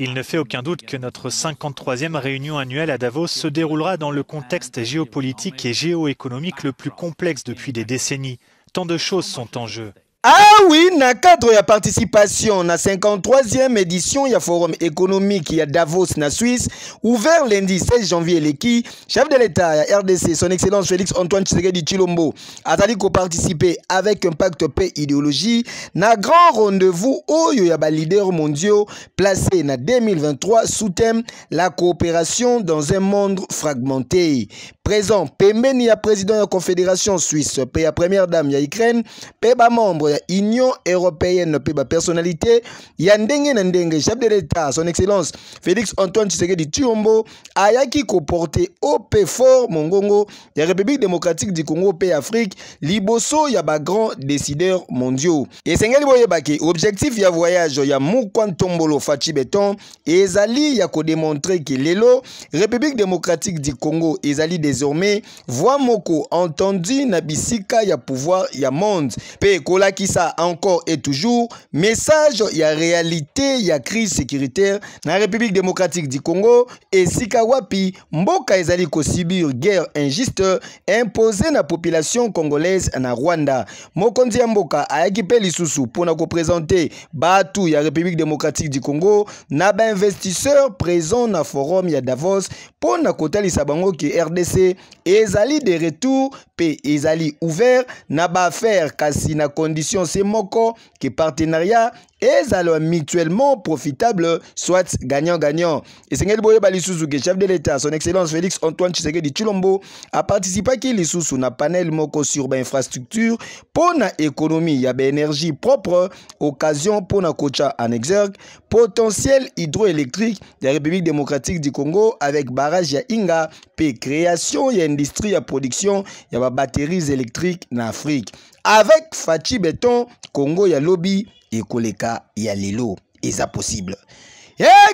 Il ne fait aucun doute que notre 53e réunion annuelle à Davos se déroulera dans le contexte géopolitique et géoéconomique le plus complexe depuis des décennies. Tant de choses sont en jeu. Ah oui, na cadre ya participation na 53e édition ya forum économique ya Davos na Suisse, ouvert lundi 16 janvier leki, chef de l'État ya RDC, son excellence Félix Antoine Tshisekedi Tshilombo, azali ko participer avec Impact Paix Idéologie na grand rendez-vous oyo ya ba leaders mondiaux placé na 2023 sous thème la coopération dans un monde fragmenté. Présent pembeni ya président ya Confédération Suisse, pe ya première dame ya Ukraine, pe ba membre Union européenne, pe ba personnalité ya ndenge na ndenge, chef de l'État son excellence Félix Antoine Tshisekedi Tshilombo ayaki ko porter au pe fort mongongo ya République démocratique du Congo pe Afrique liboso ya ba grands décideurs mondiaux. Et sengeli boyebaki objectif ya voyage ya Mukwantombolo Fachi Beton ezali ya ko démontrer que lelo République démocratique du Congo ezali désormais voix moko entendu na bisika ya pouvoir ya monde pe kolakisa encore et toujours message ya réalité ya crise sécuritaire na République démocratique du Congo et sika wapi mboka ezali ko subir guerre injuste imposée na population congolaise na Rwanda. Mokonzi ya mboka ayaki pe lisusu pona ko présenter batu ya République démocratique du Congo na ba investisseurs présents na forum ya Davos pona kotalisa bango ki RDC ezali de retour pe ezali ouvert na ba affaire kasi na condition c'est moko que partenariat ezalo mutuellement profitable soit gagnant-gagnant. Et sengeli boyeba lisusu ke chef de l'État son excellence Félix Antoine Tshisekedi Tshilombo a participé ki lisusu na panel moko sur ba infrastructure pona économie ya ba énergie propre, occasion pona kocha en exergue potentiel hydroélectrique de la République démocratique du Congo avec barrage ya Inga pe création ya industrie ya production ya ba batteries électriques na Afrique. Avec Fachi Beton, Congo ya lobby et koleka ya lelo eza possible.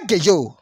Kejo